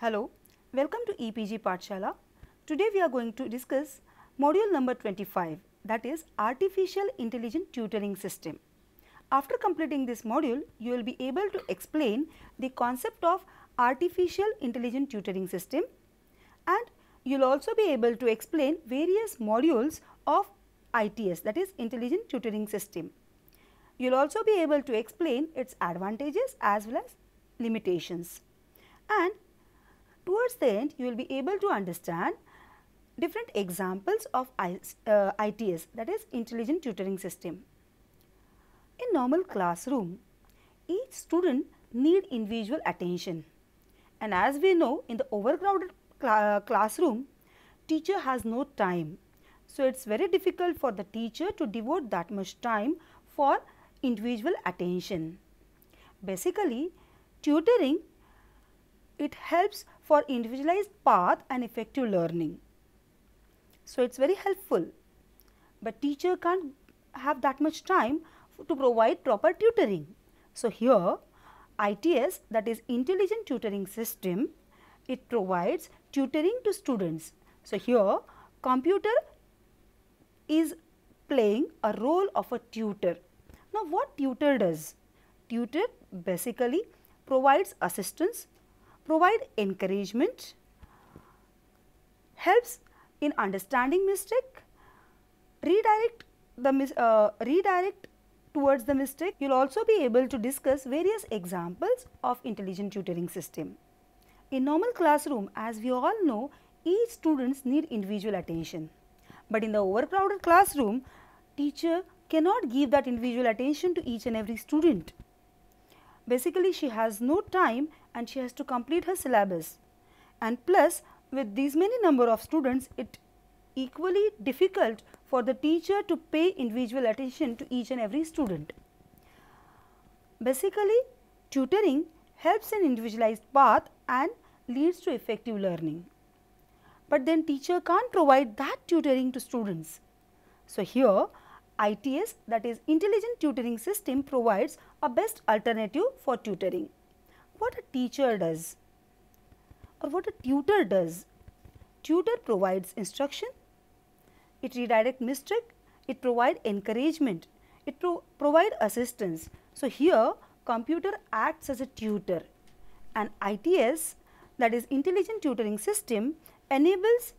Hello, welcome to EPG Pathshala. Today we are going to discuss module number 25, that is Artificial Intelligent Tutoring System. After completing this module, you will be able to explain the concept of Artificial Intelligent Tutoring System, and you will also be able to explain various modules of ITS, that is Intelligent Tutoring System. You will also be able to explain its advantages as well as limitations, and towards the end you will be able to understand different examples of ITS, that is Intelligent Tutoring System. In normal classroom, each student need individual attention, and as we know, in the overcrowded classroom, teacher has no time. So it's very difficult for the teacher to devote that much time for individual attention. Basically, tutoring, it helps for individualized path and effective learning. So it's very helpful, but teacher can't have that much time to provide proper tutoring. So here ITS, that is Intelligent Tutoring System, it provides tutoring to students. So here computer is playing a role of a tutor. Now what tutor does? Tutor basically provides assistance, provide encouragement, helps in understanding mistake, redirect towards the mistake. You will also be able to discuss various examples of intelligent tutoring system. In normal classroom, as we all know, each students need individual attention, but in the overcrowded classroom, teacher cannot give that individual attention to each and every student. Basically, she has no time and she has to complete her syllabus, and plus with these many number of students, it equally difficult for the teacher to pay individual attention to each and every student. Basically, tutoring helps in individualized path and leads to effective learning, but then teacher can't provide that tutoring to students. So here ITS, that is Intelligent Tutoring System, provides a best alternative for tutoring. What a teacher does or what a tutor does? Tutor provides instruction, it redirects mistake, it provides encouragement, it provides assistance. So here computer acts as a tutor, and ITS, that is Intelligent Tutoring System, enables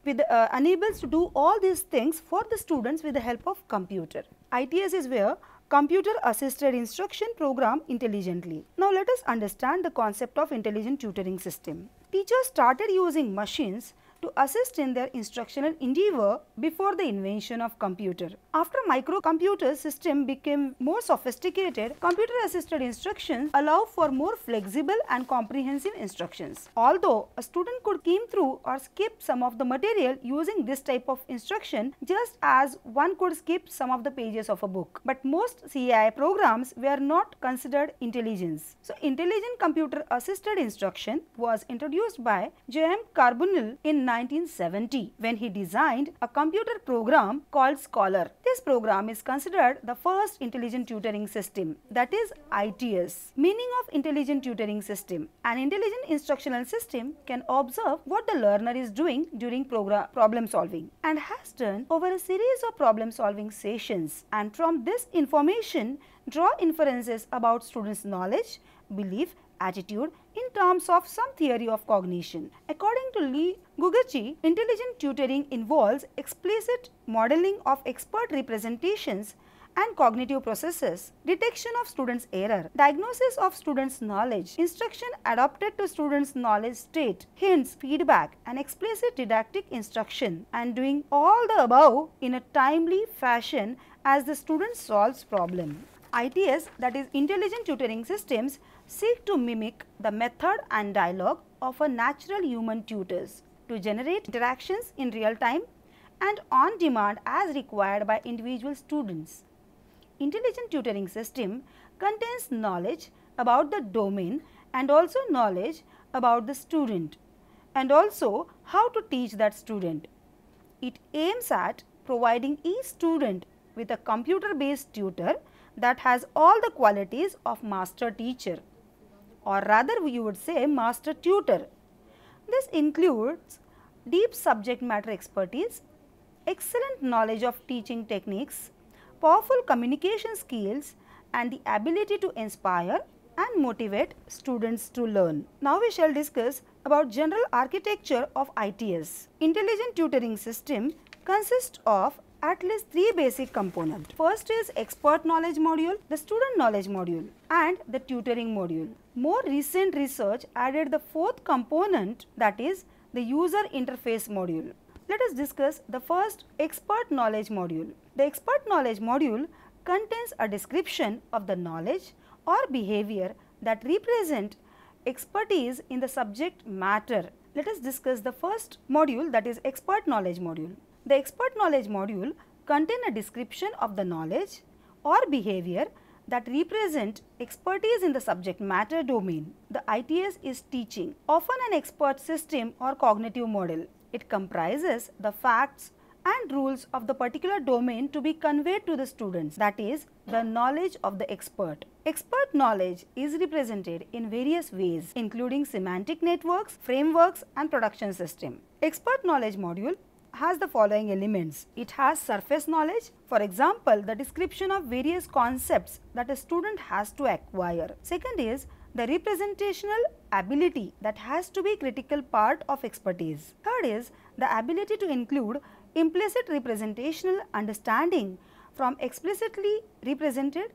to do all these things for the students with the help of computer. ITS is where computer assisted instruction program intelligently. Now let us understand the concept of intelligent tutoring system. Teachers started using machines to assist in their instructional endeavor before the invention of computer. After microcomputer system became more sophisticated, computer assisted instructions allow for more flexible and comprehensive instructions. Although a student could skim through or skip some of the material using this type of instruction, just as one could skip some of the pages of a book, but most CAI programs were not considered intelligence. So intelligent computer assisted instruction was introduced by J.M. Carbonell in 1970 when he designed a computer program called Scholar. This program is considered the first intelligent tutoring system, that is ITS. Meaning of intelligent tutoring system: an intelligent instructional system can observe what the learner is doing during problem solving and has done over a series of problem solving sessions, and from this information draw inferences about students' knowledge, belief, attitude in terms of some theory of cognition. According to Lee Gugachi, intelligent tutoring involves explicit modeling of expert representations and cognitive processes, detection of students' error, diagnosis of students' knowledge, instruction adapted to students' knowledge state, hints, feedback, and explicit didactic instruction, and doing all the above in a timely fashion as the student solves problem. ITS, that is Intelligent Tutoring Systems, seek to mimic the method and dialogue of a natural human tutors to generate interactions in real time and on demand as required by individual students. Intelligent Tutoring System contains knowledge about the domain and also knowledge about the student and also how to teach that student. It aims at providing each student with a computer based tutor that has all the qualities of master teacher, or rather you would say master tutor, This includes deep subject matter expertise, excellent knowledge of teaching techniques, powerful communication skills, and the ability to inspire and motivate students to learn. Now we shall discuss about general architecture of ITS. Intelligent tutoring system consists of at least three basic components. First is expert knowledge module, the student knowledge module, and the tutoring module. More recent research added the fourth component, that is the user interface module. Let us discuss the first expert knowledge module. The expert knowledge module contains a description of the knowledge or behavior that represent expertise in the subject matter. Let us discuss the first module, that is expert knowledge module. The expert knowledge module contains a description of the knowledge or behavior that represent expertise in the subject matter domain. The ITS is teaching, often an expert system or cognitive model. It comprises the facts and rules of the particular domain to be conveyed to the students, that is, the knowledge of the expert. Expert knowledge is represented in various ways, including semantic networks, frameworks, and production system. Expert knowledge module has the following elements. It has surface knowledge, for example, the description of various concepts that a student has to acquire. Second is the representational ability that has to be critical part of expertise. Third is the ability to include implicit representational understanding from explicitly represented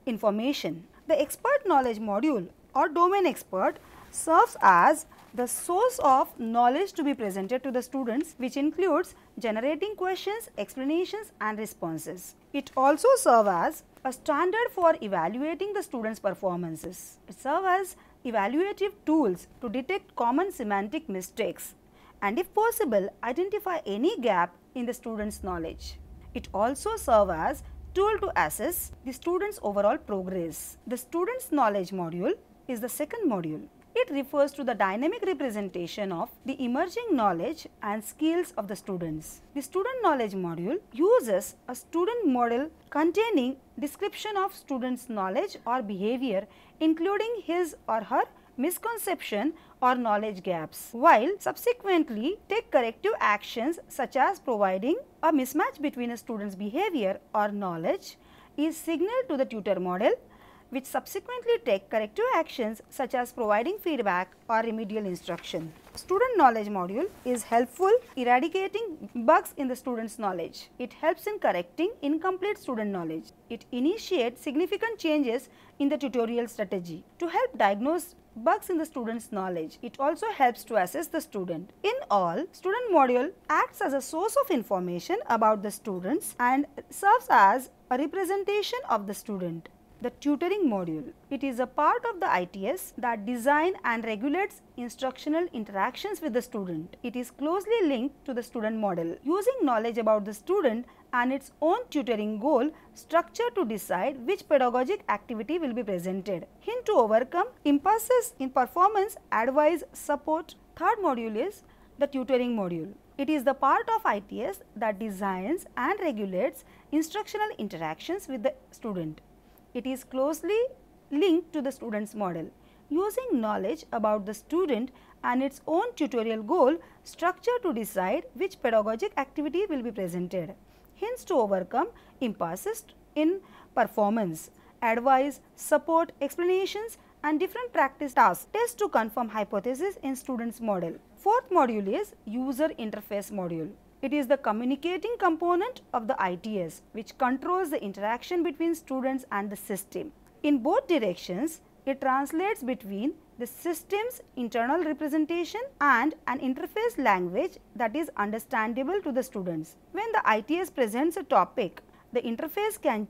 information. The expert knowledge module or domain expert serves as the source of knowledge to be presented to the students, which includes generating questions, explanations, and responses. It also serves as a standard for evaluating the students' performances. It serves as evaluative tools to detect common semantic mistakes and, if possible, identify any gap in the student's knowledge. It also serves as tool to assess the student's overall progress. The student's knowledge module is the second module. It refers to the dynamic representation of the emerging knowledge and skills of the students. The student knowledge module uses a student model containing description of student's knowledge or behavior, including his or her misconception or knowledge gaps, while subsequently take corrective actions such as providing a mismatch between a student's behavior or knowledge is signaled to the tutor model, which subsequently take corrective actions such as providing feedback or remedial instruction. Student knowledge module is helpful eradicating bugs in the student's knowledge. It helps in correcting incomplete student knowledge. It initiates significant changes in the tutorial strategy to help diagnose bugs in the student's knowledge. It also helps to assess the student. In all, student module acts as a source of information about the students and serves as a representation of the student. The tutoring module. It is a part of the ITS that designs and regulates instructional interactions with the student. It is closely linked to the student model, using knowledge about the student and its own tutoring goal structure to decide which pedagogic activity will be presented. Hint to overcome impasses in performance, advice, support. Third module is the tutoring module. It is the part of ITS that designs and regulates instructional interactions with the student. It is closely linked to the student's model, using knowledge about the student and its own tutorial goal structure to decide which pedagogic activity will be presented. Hints to overcome impasses in performance, advice, support, explanations, and different practice tasks. Test to confirm hypothesis in student's model. Fourth module is user interface module. It is the communicating component of the ITS, which controls the interaction between students and the system. In both directions, it translates between the system's internal representation and an interface language that is understandable to the students. When the ITS presents a topic, the interface can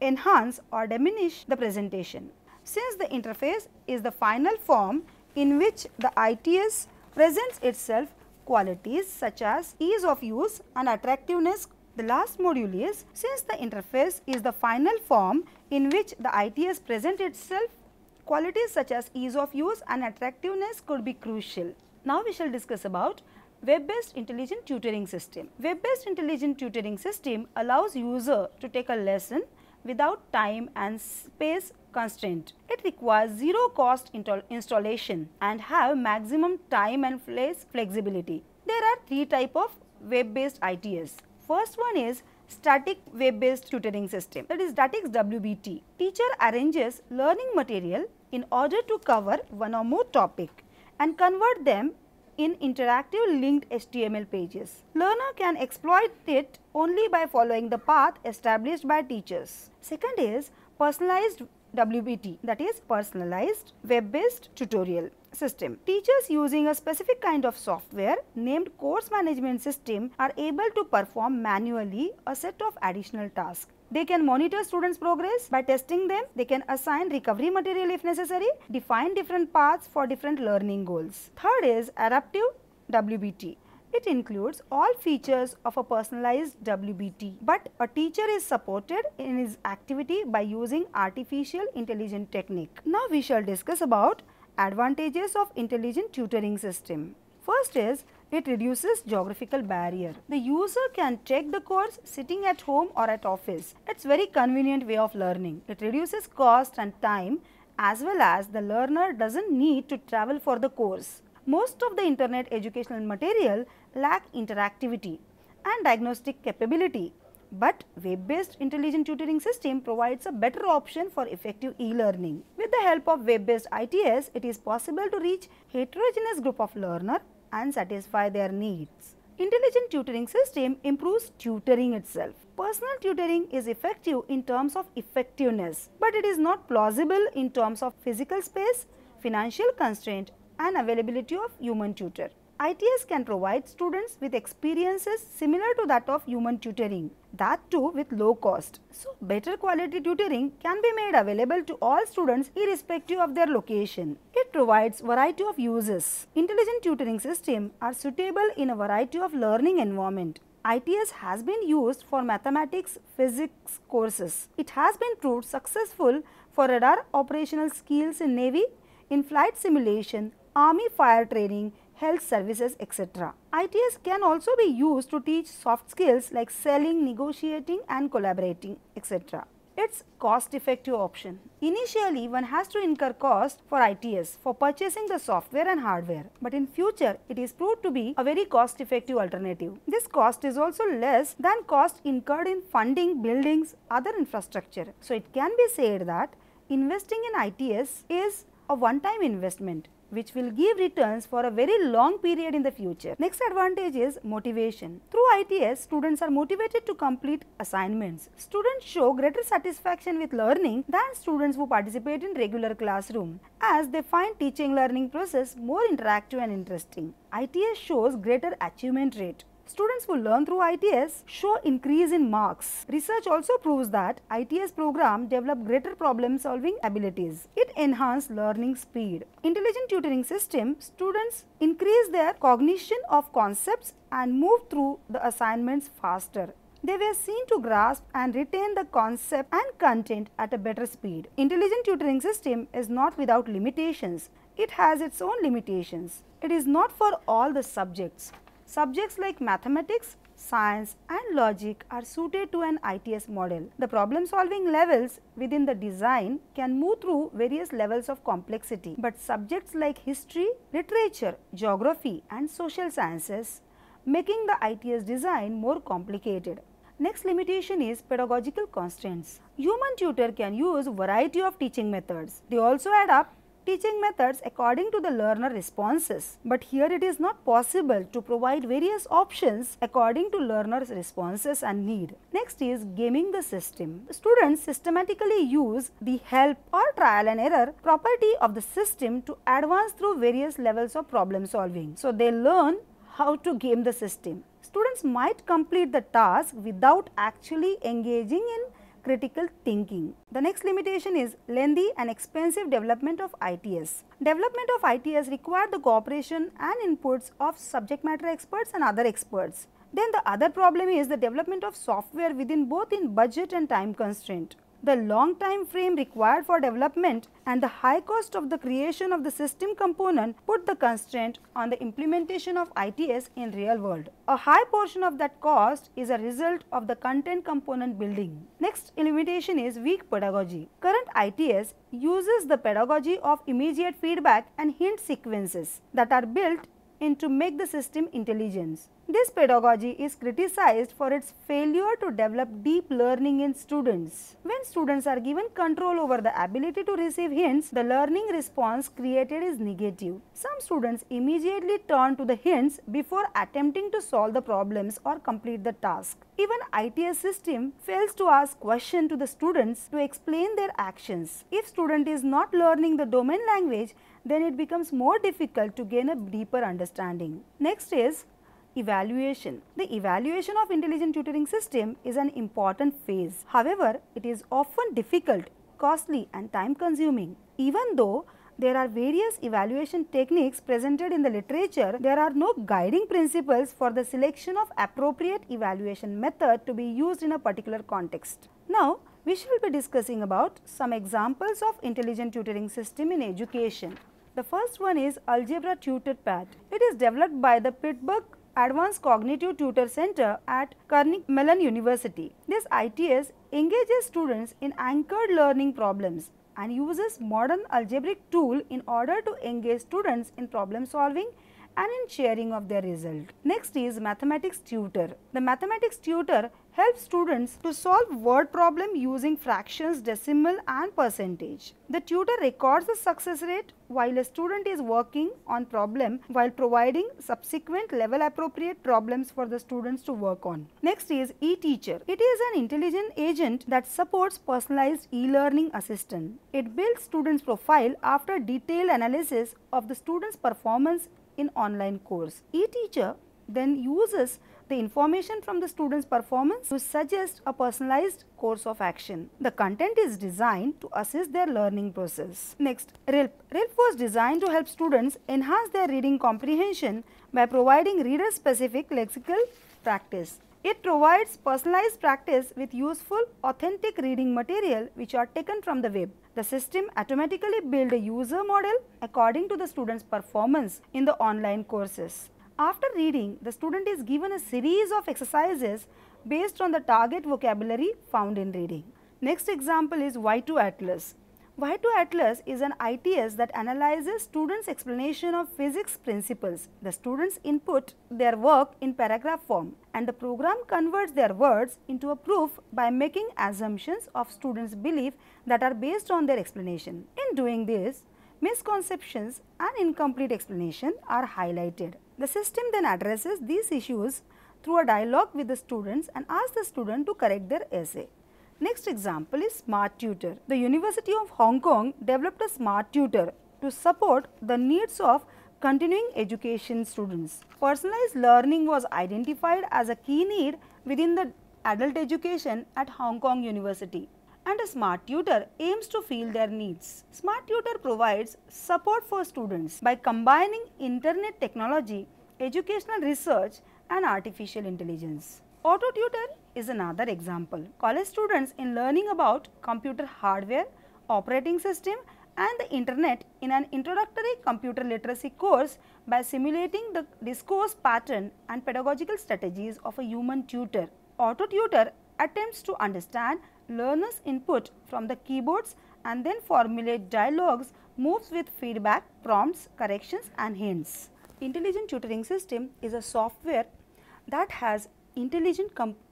enhance or diminish the presentation. Since the interface is the final form in which the ITS presents itself, qualities such as ease of use and attractiveness. The last module is, since the interface is the final form in which the ITS presents itself, qualities such as ease of use and attractiveness could be crucial. Now we shall discuss about web-based intelligent tutoring system. Web-based intelligent tutoring system allows user to take a lesson without time and space constraint. It requires zero cost installation and have maximum time and place flexibility. There are three types of web-based ITS. First one is static web-based tutoring system, that is static WBT. Teacher arranges learning material in order to cover one or more topic and convert them in interactive linked HTML pages. Learner can exploit it only by following the path established by teachers. Second is personalized WBT, that is personalized web-based tutorial system. Teachers using a specific kind of software named course management system are able to perform manually a set of additional tasks. They can monitor students' progress by testing them. They can assign recovery material if necessary, define different paths for different learning goals. Third is adaptive WBT. It includes all features of a personalized WBT, but a teacher is supported in his activity by using artificial intelligence technique. Now we shall discuss about advantages of intelligent tutoring system. First is it reduces geographical barrier. The user can take the course sitting at home or at office. It's very convenient way of learning. It reduces cost and time, as well as the learner doesn't need to travel for the course. Most of the internet educational material lack interactivity and diagnostic capability, but web-based intelligent tutoring system provides a better option for effective e-learning. With the help of web-based ITS, it is possible to reach heterogeneous group of learners and satisfy their needs. Intelligent tutoring system improves tutoring itself. Personal tutoring is effective in terms of effectiveness, but it is not plausible in terms of physical space, financial constraint and availability of human tutor. ITS can provide students with experiences similar to that of human tutoring, that too with low cost. So, better quality tutoring can be made available to all students irrespective of their location. It provides variety of uses. Intelligent tutoring systems are suitable in a variety of learning environment. ITS has been used for mathematics, physics courses. It has been proved successful for radar operational skills in Navy, in flight simulation, Army fire training, health services, etc. ITS can also be used to teach soft skills like selling, negotiating and collaborating, etc. It's cost-effective option. Initially, one has to incur cost for ITS for purchasing the software and hardware, but in future, it is proved to be a very cost-effective alternative. This cost is also less than cost incurred in funding, buildings, other infrastructure. So, it can be said that investing in ITS is a one-time investment which will give returns for a very long period in the future. Next advantage is motivation. Through ITS, students are motivated to complete assignments. Students show greater satisfaction with learning than students who participate in regular classroom, as they find teaching learning process more interactive and interesting. ITS shows greater achievement rate. Students who learn through ITS show increase in marks. Research also proves that ITS program develop greater problem solving abilities. It enhances learning speed. Intelligent tutoring system, students increase their cognition of concepts and move through the assignments faster. They were seen to grasp and retain the concept and content at a better speed. Intelligent tutoring system is not without limitations. It has its own limitations. It is not for all the subjects. Subjects like mathematics, science and logic are suited to an ITS model. The problem solving levels within the design can move through various levels of complexity, but subjects like history, literature, geography and social sciences making the ITS design more complicated. Next limitation is pedagogical constraints. Human tutor can use variety of teaching methods. They also adapt teaching methods according to the learner responses, but here it is not possible to provide various options according to learner's responses and need. Next is gaming the system. Students systematically use the help or trial and error property of the system to advance through various levels of problem solving. So they learn how to game the system. Students might complete the task without actually engaging in critical thinking. The next limitation is lengthy and expensive development of ITS. Development of ITS requires the cooperation and inputs of subject matter experts and other experts. Then the other problem is the development of software within both in budget and time constraint. The long time frame required for development and the high cost of the creation of the system component put the constraint on the implementation of ITS in real world. A high portion of that cost is a result of the content component building. Next limitation is weak pedagogy. Current ITS uses the pedagogy of immediate feedback and hint sequences that are built in to make the system intelligent. This pedagogy is criticized for its failure to develop deep learning in students. When students are given control over the ability to receive hints, the learning response created is negative. Some students immediately turn to the hints before attempting to solve the problems or complete the task. Even ITS system fails to ask questions to the students to explain their actions. If student is not learning the domain language, then it becomes more difficult to gain a deeper understanding. Next is evaluation. The evaluation of intelligent tutoring system is an important phase. However, it is often difficult, costly and time consuming. Even though there are various evaluation techniques presented in the literature, there are no guiding principles for the selection of appropriate evaluation method to be used in a particular context. Now, we shall be discussing about some examples of intelligent tutoring system in education. The first one is Algebra Tutor Pad. It is developed by the Pittsburgh Advanced Cognitive Tutor Center at Carnegie Mellon University. This ITS engages students in anchored learning problems and uses modern algebraic tool in order to engage students in problem solving and in sharing of their result. Next is Mathematics Tutor. The Mathematics Tutor helps students to solve word problem using fractions, decimal and percentage. The tutor records the success rate while a student is working on problem while providing subsequent level appropriate problems for the students to work on. Next is e-teacher. It is an intelligent agent that supports personalized e-learning assistant. It builds students' profile after detailed analysis of the student's performance in online course. E-teacher then uses the information from the student's performance to suggest a personalized course of action. The content is designed to assist their learning process. Next, RILP. RILP was designed to help students enhance their reading comprehension by providing reader-specific lexical practice. It provides personalized practice with useful, authentic reading material which are taken from the web. The system automatically builds a user model according to the student's performance in the online courses. After reading, the student is given a series of exercises based on the target vocabulary found in reading. Next example is Y2 Atlas. Y2 Atlas is an ITS that analyzes students' explanation of physics principles. The students input their work in paragraph form and the program converts their words into a proof by making assumptions of students' belief that are based on their explanation. In doing this, misconceptions and incomplete explanation are highlighted. The system then addresses these issues through a dialogue with the students and asks the student to correct their essay. Next example is Smart Tutor. The University of Hong Kong developed a Smart Tutor to support the needs of continuing education students. Personalized learning was identified as a key need within the adult education at Hong Kong University, and a Smart Tutor aims to fill their needs. Smart Tutor provides support for students by combining internet technology, educational research and artificial intelligence. Auto Tutor is another example. College students in learning about computer hardware, operating system and the internet in an introductory computer literacy course by simulating the discourse pattern and pedagogical strategies of a human tutor. Auto Tutor attempts to understand learners' input from the keyboards and then formulate dialogues, moves with feedback, prompts, corrections and hints. Intelligent tutoring system is a software that has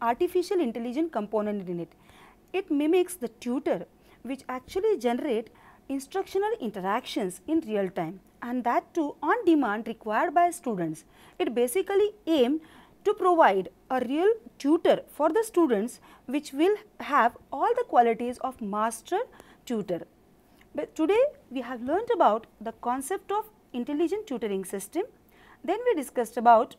artificial intelligent component in it. It mimics the tutor which actually generate instructional interactions in real time, and that too on demand required by students. It basically aims to provide a real tutor for the students which will have all the qualities of master tutor. But today we have learnt about the concept of intelligent tutoring system. Then we discussed about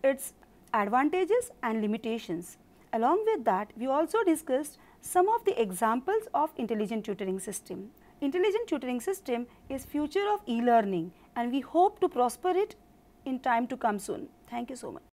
its advantages and limitations. Along with that, we also discussed some of the examples of intelligent tutoring system. Intelligent tutoring system is future of e-learning and we hope to prosper it in time to come soon. Thank you so much.